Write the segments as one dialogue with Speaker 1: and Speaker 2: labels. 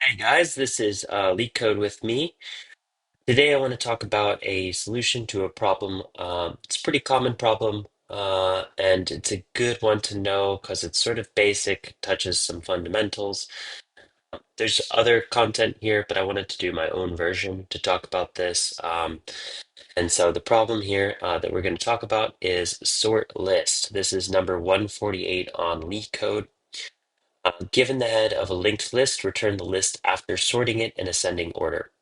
Speaker 1: Hey guys, this is LeetCode with me. Today I want to talk about a solution to a problem. It's a pretty common problem, and it's a good one to know because it's sort of basic, touches some fundamentals. There's other content here, but I wanted to do my own version to talk about this. And so the problem here that we're going to talk about is sort list. This is number 148 on LeetCode. Given the head of a linked list, return the list after sorting it in ascending order.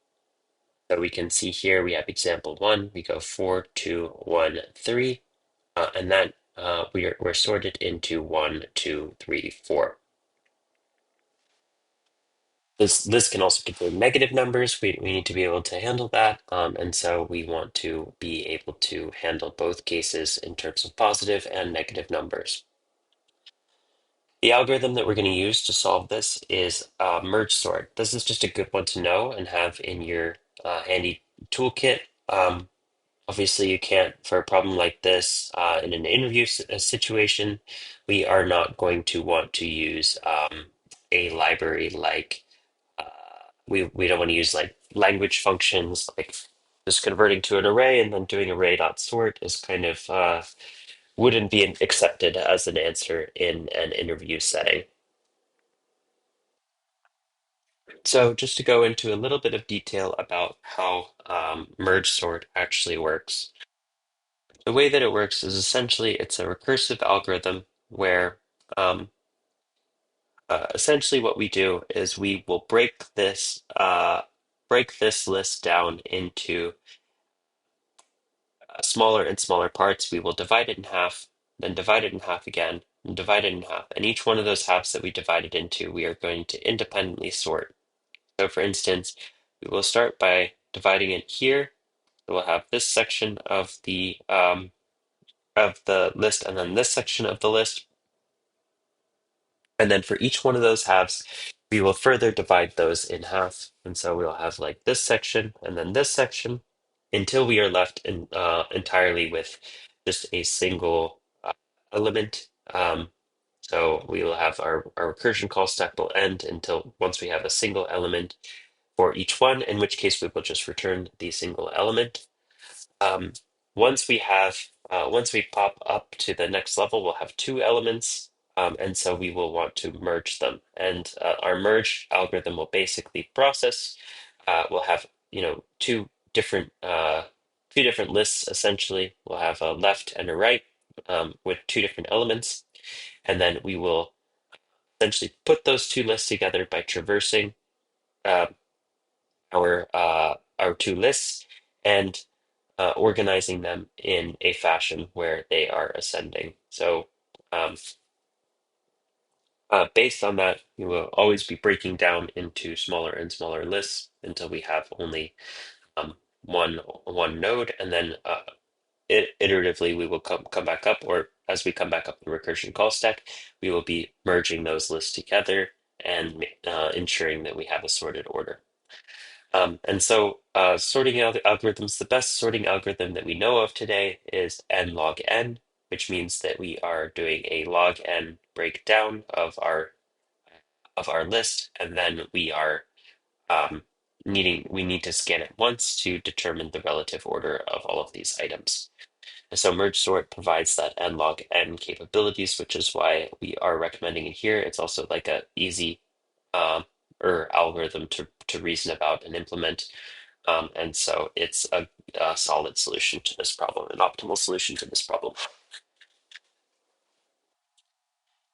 Speaker 1: So we can see here we have example one. We go 4, 2, 1, 3, and that we're sorted into 1, 2, 3, 4. This list can also contain negative numbers. We need to be able to handle that, and so we want to be able to handle both cases in terms of positive and negative numbers. The algorithm that we're going to use to solve this is merge sort. This is just a good one to know and have in your handy toolkit. Obviously, you can't, for a problem like this, in an interview situation, we are not going to want to use a library like, uh, we don't want to use like language functions, like just converting to an array and then doing array.sort is kind of wouldn't be accepted as an answer in an interview setting. So just to go into a little bit of detail about how merge sort actually works. The way that it works is essentially it's a recursive algorithm where essentially what we do is we will break this list down into smaller and smaller parts. We will divide it in half, then divide it in half again, and divide it in half. And each one of those halves that we divide it into, we are going to independently sort. So for instance, we will start by dividing it here. We'll have this section of the list and then this section of the list. And then for each one of those halves, we will further divide those in half. And so we'll have like this section and then this section until we are left entirely with just a single element. So we will have our recursion call stack will end until once we have a single element for each one, in which case we will just return the single element. Um, once we pop up to the next level, we'll have two elements, and so we will want to merge them. And our merge algorithm will basically process. We'll have two different lists essentially. We'll have a left and a right with two different elements, and then we will essentially put those two lists together by traversing uh, our two lists and organizing them in a fashion where they are ascending. So, um, based on that, we will always be breaking down into smaller and smaller lists until we have only um, one node, and then iteratively we will come back up, or as we come back up the recursion call stack, we will be merging those lists together and ensuring that we have a sorted order. And so sorting algorithms, the best sorting algorithm that we know of today is n log n, which means that we are doing a log n breakdown of our list, and then we are um, we need to scan it once to determine the relative order of all of these items. And so merge sort provides that n log n capabilities, which is why we are recommending it here. It's also like a easy um, algorithm to reason about and implement. And so it's a solid solution to this problem, an optimal solution to this problem.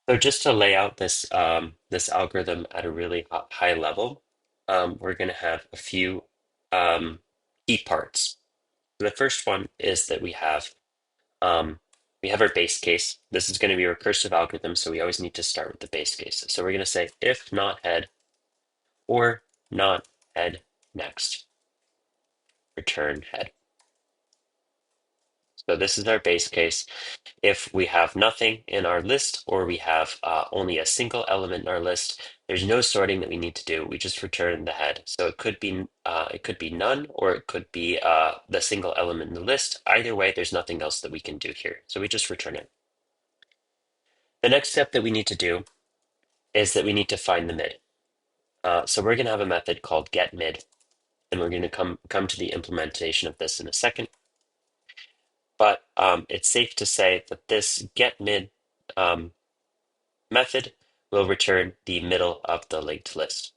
Speaker 1: So just to lay out this algorithm at a really high level, we're going to have a few um, key parts. The first one is that um, we have our base case. This is going to be a recursive algorithm, so we always need to start with the base case. So we're going to say if not head or not head next, return head. So this is our base case. If we have nothing in our list or we have only a single element in our list, there's no sorting that we need to do. We just return the head. So it could be none or it could be the single element in the list. Either way, there's nothing else that we can do here. So we just return it. The next step that we need to do is that we need to find the mid. So we're going to have a method called getMid, and we're going to come to the implementation of this in a second. But it's safe to say that this getMid method will return the middle of the linked list.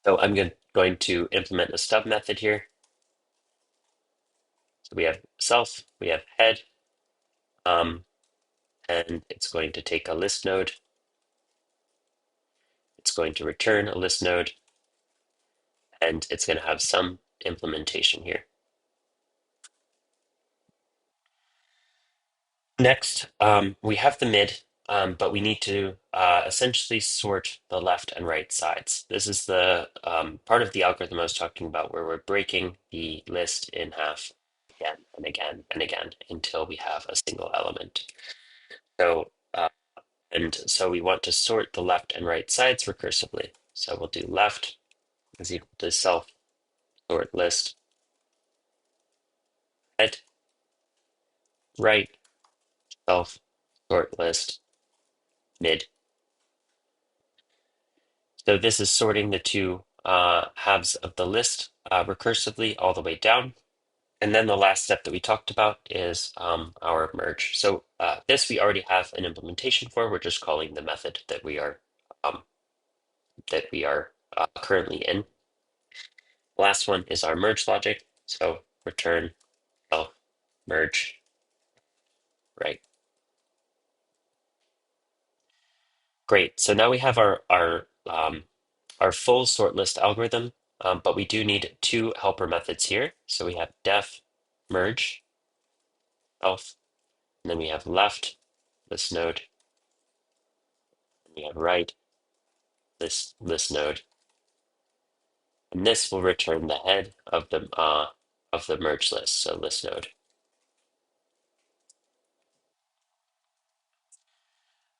Speaker 1: So I'm going to implement a stub method here. So we have self, we have head, and it's going to take a list node. It's going to return a list node, and it's going to have some implementation here. Next, we have the mid, but we need to essentially sort the left and right sides. This is the part of the algorithm I was talking about where we're breaking the list in half again and again and again until we have a single element. So, so we want to sort the left and right sides recursively. So we'll do left is equal to self sort list, head, right, self sort list, mid. So this is sorting the two halves of the list recursively all the way down. And then the last step that we talked about is our merge. So this we already have an implementation for. We're just calling the method that we are um, currently in. Last one is our merge logic. So return self merge right. Great. So now we have our full sort list algorithm, but we do need two helper methods here. So we have def merge self, and then we have left list node, and we have right list node, and this will return the head of the merge list, so list node.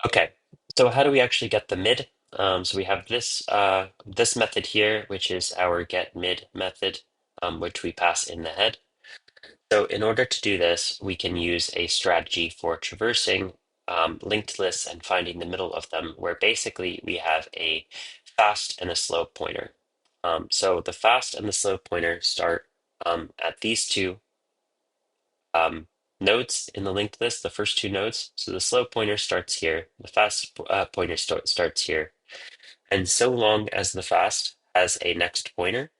Speaker 1: Okay, so how do we actually get the mid? So we have this method here, which is our get mid method, which we pass in the head. So in order to do this, we can use a strategy for traversing linked lists and finding the middle of them, where basically we have a fast and a slow pointer. So the fast and the slow pointer start at these two nodes in the linked list, the first two nodes. So the slow pointer starts here, the fast pointer starts here. And so long as the fast has a next pointer,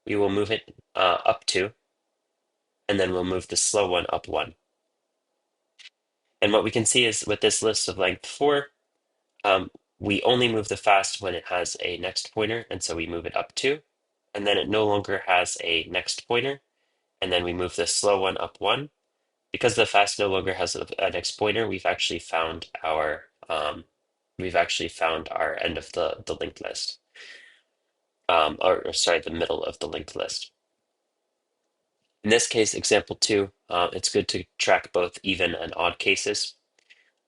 Speaker 1: we will move it up two, and then we'll move the slow one up one. And what we can see is with this list of length 4, we only move the fast when it has a next pointer, and so we move it up 2. And then it no longer has a next pointer, and then we move the slow one up 1. Because the fast no longer has a next pointer, we've actually found our end of the linked list, or sorry, the middle of the linked list. In this case, example 2, it's good to track both even and odd cases.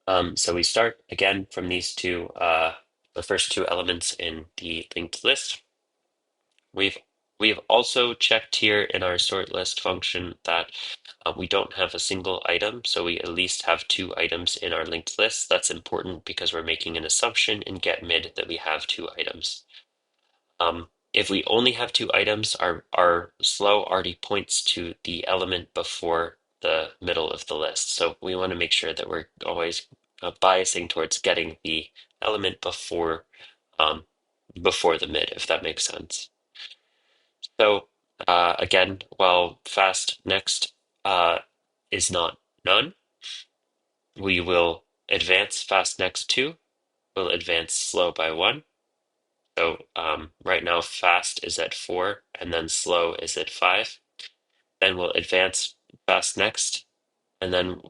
Speaker 1: So we start again from these two, the first two elements in the linked list. We've also checked here in our sort list function that we don't have a single item, so we at least have two items in our linked list. That's important because we're making an assumption in getMid that we have two items. If we only have two items, our slow already points to the element before the middle of the list. So we want to make sure that we're always biasing towards getting the element before the mid, if that makes sense. So again, while fast next is not none, we will advance fast next 2, we'll advance slow by 1. So right now fast is at 4 and then slow is at 5. Then we'll advance fast next, and then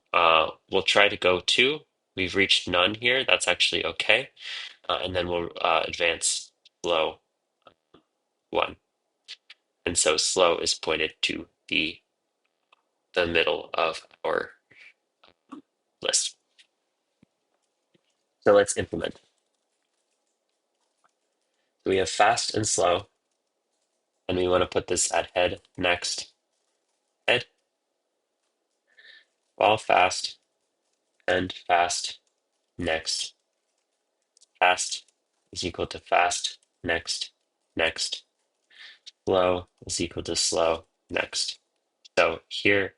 Speaker 1: we'll try to go 2. We've reached none here. That's actually okay. And then we'll advance slow 1. And so slow is pointed to the middle of our list. So let's implement. So we have fast and slow, and we want to put this at head next, head, while fast, and fast next, fast is equal to fast, next, next, slow is equal to slow, next. So here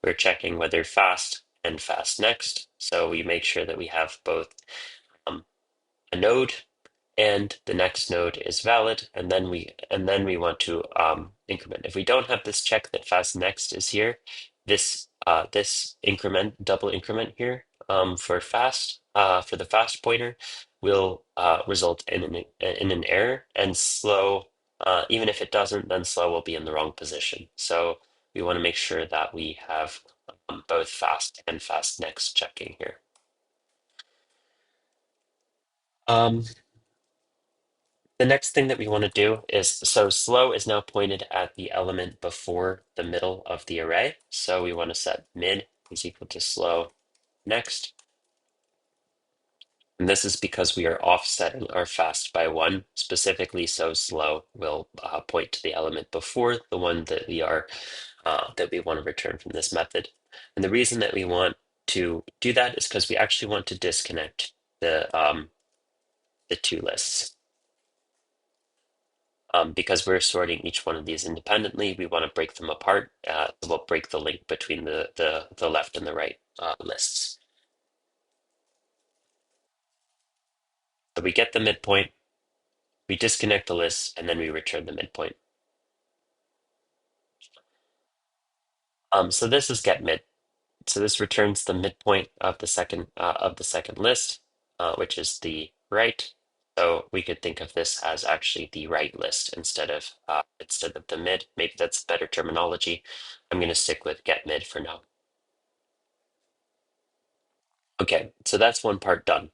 Speaker 1: we're checking whether fast and fast next. So we make sure that we have both um, a node and the next node is valid, and then we want to increment. If we don't have this check that fast next is here, this increment, double increment here for the fast pointer will result in an error, and slow, even if it doesn't, then slow will be in the wrong position. So we want to make sure that we have both fast and fast next checking here. Um, The next thing that we want to do is, so slow is now pointed at the element before the middle of the array. So we want to set mid is equal to slow next. And this is because we are offsetting our fast by one, specifically so slow will point to the element before the one that we want to return from this method. And the reason that we want to do that is because we actually want to disconnect the two lists. Because we're sorting each one of these independently, we want to break them apart. So we'll break the link between the left and the right lists. So we get the midpoint, we disconnect the lists, and then we return the midpoint. So this is get mid. So this returns the midpoint of the second list, which is the right. So we could think of this as actually the right list instead of the mid. Maybe that's better terminology. I'm going to stick with get mid for now. Okay, so that's one part done.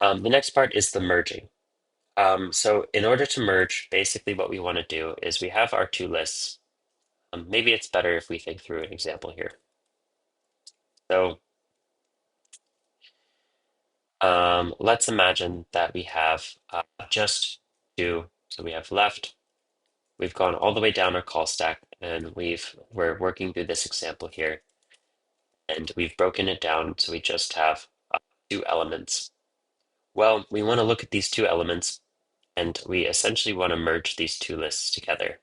Speaker 1: The next part is the merging. So in order to merge, basically what we want to do is we have our two lists. Maybe it's better if we think through an example here. So let's imagine that we have just two. So we have left. We've gone all the way down our call stack, and we're working through this example here, and we've broken it down so we just have two elements. Well, we want to look at these two elements, and we essentially want to merge these two lists together.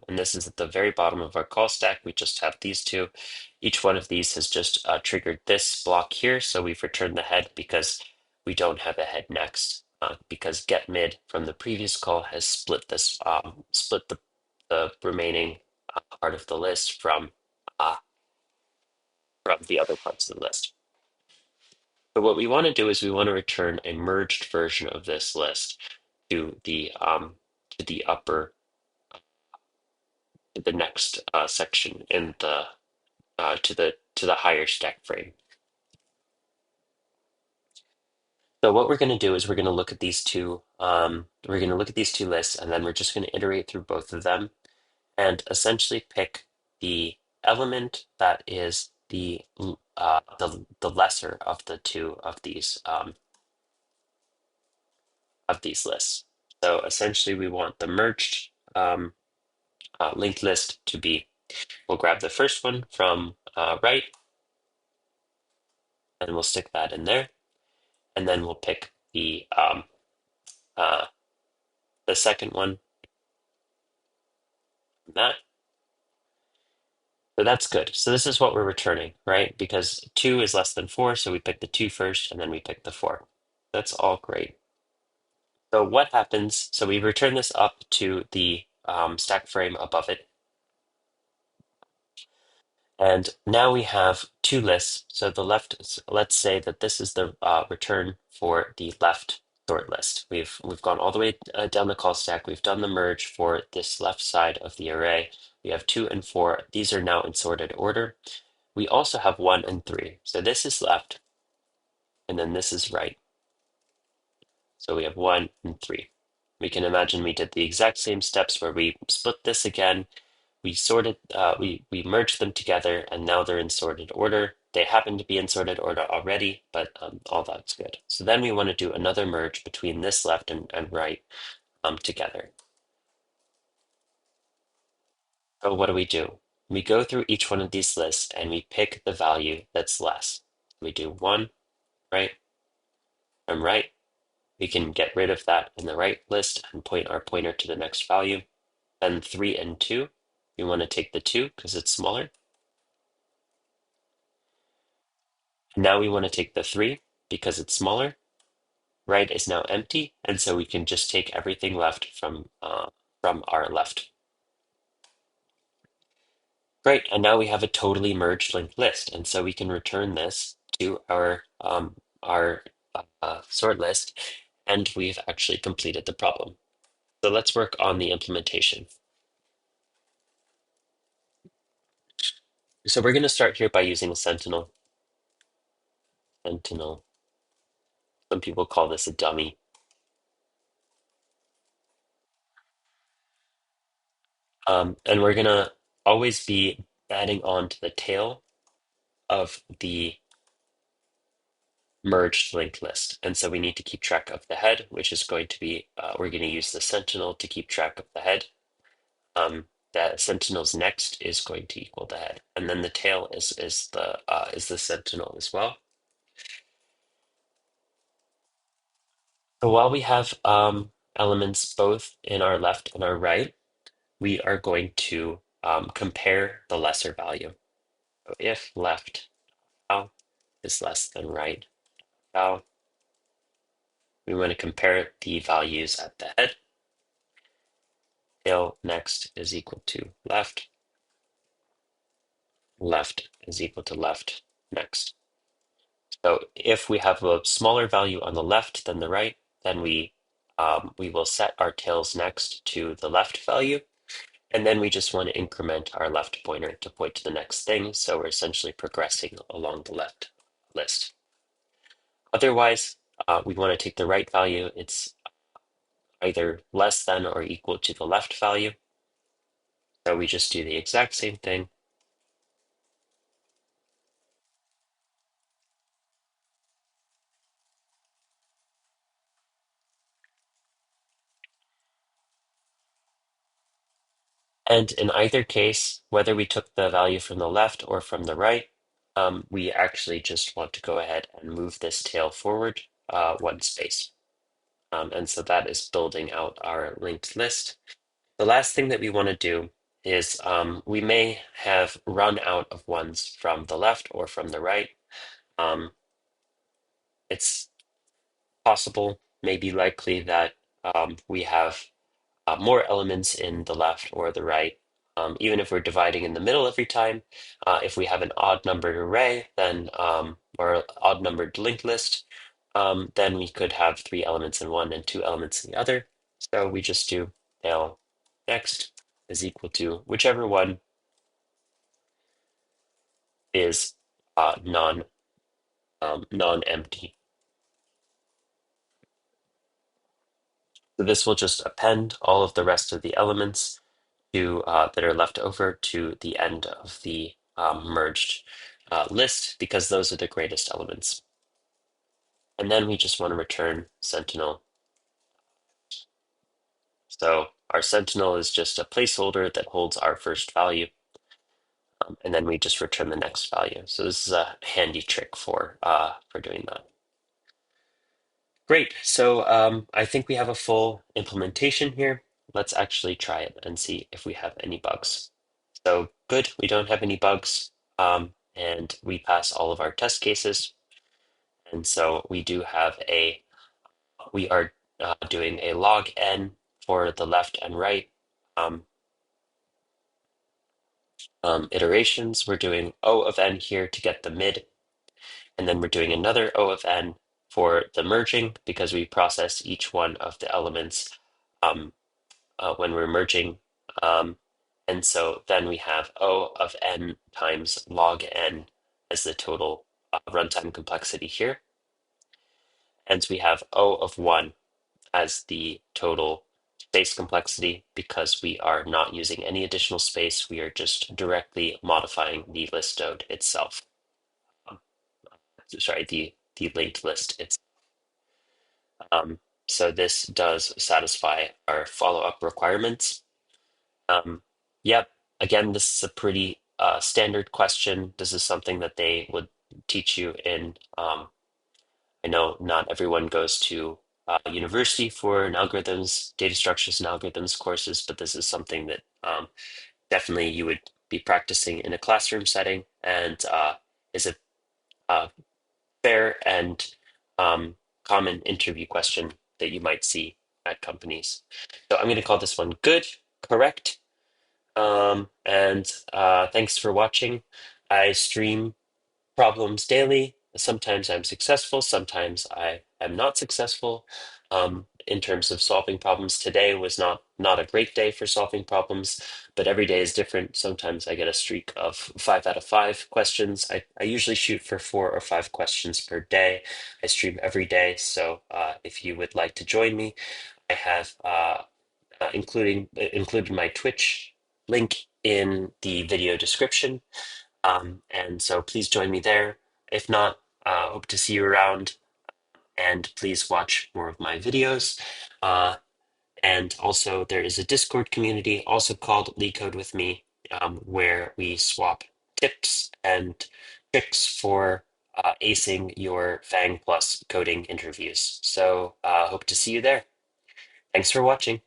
Speaker 1: And this is at the very bottom of our call stack. We just have these two. Each one of these has just triggered this block here. So we've returned the head because we don't have a head next. Because get mid from the previous call has split the remaining part of the list uh, from the other parts of the list. So what we want to do is we want to return a merged version of this list to the upper the next section in the to the higher stack frame. So what we're going to do is we're going to look at these two lists, and then we're just going to iterate through both of them and essentially pick the element that is the lesser of the two of these lists. So essentially we want the merged linked list to be, we'll grab the first one from right, and we'll stick that in there. And then we'll pick uh, the second one from that. So that's good. So this is what we're returning, right? Because 2 is less than 4, so we pick the 2 first, and then we pick the 4. That's all great. So what happens? So we return this up to the stack frame above it. And now we have two lists. So the left, let's say that this is the return for the left sort list. We've gone all the way down the call stack. We've done the merge for this left side of the array. We have 2 and 4. These are now in sorted order. We also have 1 and 3. So this is left, and then this is right. So we have 1 and 3. We can imagine we did the exact same steps where we split this again. We sorted, we merged them together, and now they're in sorted order. They happen to be in sorted order already, but all that's good. So then we want to do another merge between this left and right together. So what do? We go through each one of these lists and we pick the value that's less. We do 1, right, from right, We can get rid of that in the right list and point our pointer to the next value. Then 3 and 2, we want to take the 2 because it's smaller. Now we want to take the 3 because it's smaller. Right is now empty, and so we can just take everything left from our left. Great, and now we have a totally merged linked list, and so we can return this to our sort list, and we've actually completed the problem. So let's work on the implementation. So we're going to start here by using a Sentinel. Sentinel. Some people call this a dummy. And we're going to always be adding on to the tail of the merged linked list. And so we need to keep track of the head, which is going to be, we're going to use the Sentinel to keep track of the head. That Sentinel's next is going to equal the head. And then the tail is the Sentinel as well. So while we have elements both in our left and our right, we are going to compare the lesser value. So if left val is less than right val, we want to compare the values at the head. Tail next is equal to left. Left is equal to left next. So if we have a smaller value on the left than the right, then we will set our tails next to the left value. And then we just want to increment our left pointer to point to the next thing. So we're essentially progressing along the left list. Otherwise, we want to take the right value. It's either less than or equal to the left value. So we just do the exact same thing. And in either case, whether we took the value from the left or from the right, we actually just want to go ahead and move this tail forward one space. And so that is building out our linked list. The last thing that we want to do is we may have run out of ones from the left or from the right. It's possible, maybe likely, that we have more elements in the left or the right. Even if we're dividing in the middle every time, if we have an odd numbered array, then or odd numbered linked list, then we could have 3 elements in one and 2 elements in the other. So we just do tail next is equal to whichever one is non-empty. So this will just append all of the rest of the elements to that are left over to the end of the merged list because those are the greatest elements. And then we just want to return Sentinel. So our Sentinel is just a placeholder that holds our first value. And then we just return the next value. So this is a handy trick for doing that. Great. So I think we have a full implementation here. Let's actually try it and see if we have any bugs. So good, we don't have any bugs, and we pass all of our test cases. And so we do have we are doing a log n for the left and right iterations. We're doing O of n here to get the mid, and then we're doing another O of n for the merging because we process each one of the elements when we're merging. And so then we have O of n times log n as the total runtime complexity here. And we have O of 1 as the total space complexity because we are not using any additional space. We are just directly modifying the list node itself. Sorry, the linked list itself. So this does satisfy our follow-up requirements. Yep. Again, this is a pretty standard question. This is something that they would teach you in. I know not everyone goes to university for an algorithms, data structures and algorithms courses, but this is something that definitely you would be practicing in a classroom setting and is a fair and common interview question that you might see at companies. So I'm going to call this one good, correct, and thanks for watching. I stream problems daily. Sometimes I'm successful, sometimes I am not successful. In terms of solving problems, today was not a great day for solving problems, but every day is different. Sometimes I get a streak of 5 out of 5 questions. I usually shoot for 4 or 5 questions per day. I stream every day, so if you would like to join me, I have included my Twitch link in the video description. And so please join me there. If not, hope to see you around. And please watch more of my videos. And also, there is a Discord community, also called LeetCode with Me, where we swap tips and tricks for acing your FAANG Plus coding interviews. So, hope to see you there. Thanks for watching.